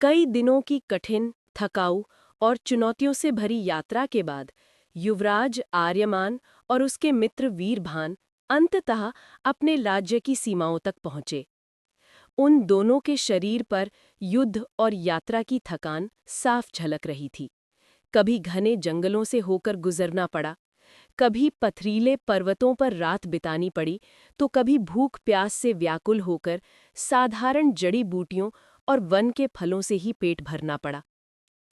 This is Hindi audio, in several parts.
कई दिनों की कठिन, थकाऊ और चुनौतियों से भरी यात्रा के बाद युवराज आर्यमान और उसके मित्र वीरभान अंततः अपने राज्य की सीमाओं तक पहुंचे। उन दोनों के शरीर पर युद्ध और यात्रा की थकान साफ झलक रही थी। कभी घने जंगलों से होकर गुजरना पड़ा, कभी पथरीले पर्वतों पर रात बितानी पड़ी, तो कभी भूख प्यास से व्याकुल होकर साधारण जड़ी बूटियों और वन के फलों से ही पेट भरना पड़ा।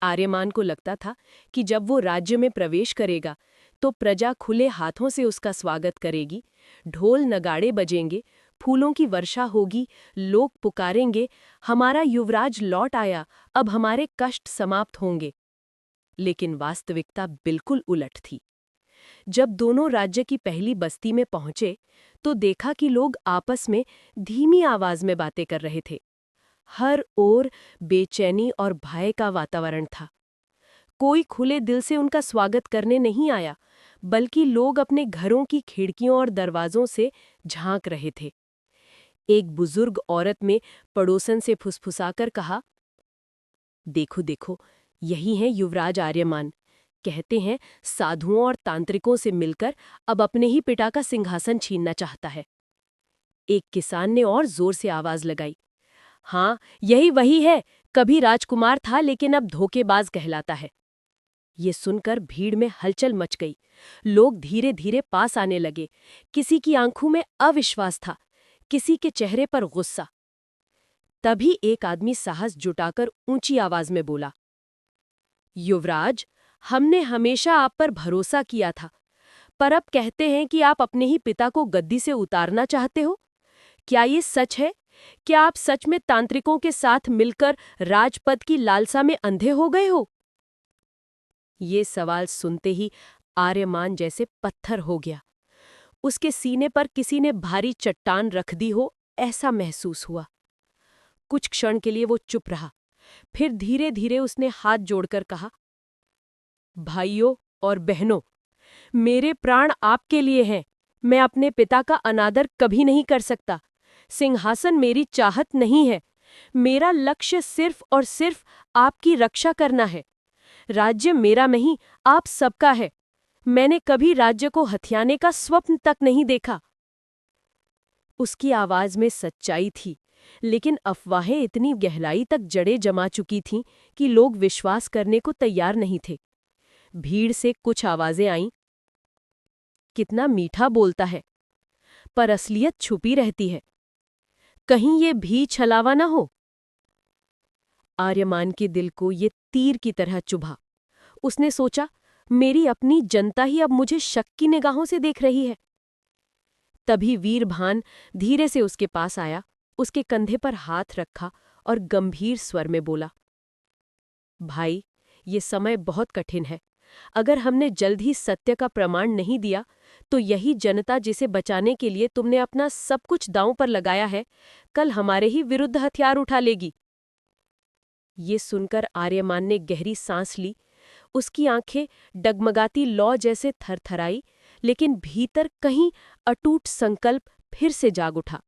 आर्यमान को लगता था कि जब वो राज्य में प्रवेश करेगा तो प्रजा खुले हाथों से उसका स्वागत करेगी, ढोल नगाड़े बजेंगे, फूलों की वर्षा होगी, लोग पुकारेंगे, हमारा युवराज लौट आया, अब हमारे कष्ट समाप्त होंगे। लेकिन वास्तविकता बिल्कुल उलट थी। जब दोनों राज्य की पहली बस्ती में पहुंचे तो देखा कि लोग आपस में धीमी आवाज में बातें कर रहे थे। हर ओर बेचैनी और भय का वातावरण था। कोई खुले दिल से उनका स्वागत करने नहीं आया, बल्कि लोग अपने घरों की खिड़कियों और दरवाजों से झांक रहे थे। एक बुजुर्ग औरत में पड़ोसन से फुसफुसाकर कहा, देखो देखो, यही है युवराज आर्यमान। कहते हैं साधुओं और तांत्रिकों से मिलकर अब अपने ही पिता का सिंहासन छीनना चाहता है। एक किसान ने और जोर से आवाज लगाई, हाँ, यही वही है, कभी राजकुमार था लेकिन अब धोखेबाज कहलाता है। ये सुनकर भीड़ में हलचल मच गई। लोग धीरे धीरे पास आने लगे। किसी की आंखों में अविश्वास था, किसी के चेहरे पर गुस्सा। तभी एक आदमी साहस जुटाकर ऊंची आवाज में बोला, युवराज, हमने हमेशा आप पर भरोसा किया था, पर अब कहते हैं कि आप अपने ही पिता को गद्दी से उतारना चाहते हो। क्या ये सच है? क्या आप सच में तांत्रिकों के साथ मिलकर राजपद की लालसा में अंधे हो गए हो? ये सवाल सुनते ही आर्यमान जैसे पत्थर हो गया। उसके सीने पर किसी ने भारी चट्टान रख दी हो, ऐसा महसूस हुआ। कुछ क्षण के लिए वो चुप रहा, फिर धीरे धीरे उसने हाथ जोड़कर कहा, भाइयों और बहनों, मेरे प्राण आपके लिए हैं। मैं अपने पिता का अनादर कभी नहीं कर सकता। सिंहासन मेरी चाहत नहीं है। मेरा लक्ष्य सिर्फ और सिर्फ आपकी रक्षा करना है। राज्य मेरा नहीं, आप सबका है। मैंने कभी राज्य को हथियाने का स्वप्न तक नहीं देखा। उसकी आवाज में सच्चाई थी, लेकिन अफवाहें इतनी गहराई तक जड़ें जमा चुकी थीं कि लोग विश्वास करने को तैयार नहीं थे। भीड़ से कुछ आवाजें आईं, कितना मीठा बोलता है, पर असलियत छुपी रहती है। कहीं ये भी छलावा न हो। आर्यमान के दिल को ये तीर की तरह चुभा। उसने सोचा, मेरी अपनी जनता ही अब मुझे शक की निगाहों से देख रही है। तभी वीरभान धीरे से उसके पास आया, उसके कंधे पर हाथ रखा और गंभीर स्वर में बोला, भाई, ये समय बहुत कठिन है। अगर हमने जल्द ही सत्य का प्रमाण नहीं दिया तो यही जनता जिसे बचाने के लिए तुमने अपना सब कुछ दांव पर लगाया है, कल हमारे ही विरुद्ध हथियार उठा लेगी। ये सुनकर आर्यमान ने गहरी सांस ली। उसकी आंखें डगमगाती लौ जैसे थरथराई, लेकिन भीतर कहीं अटूट संकल्प फिर से जाग उठा।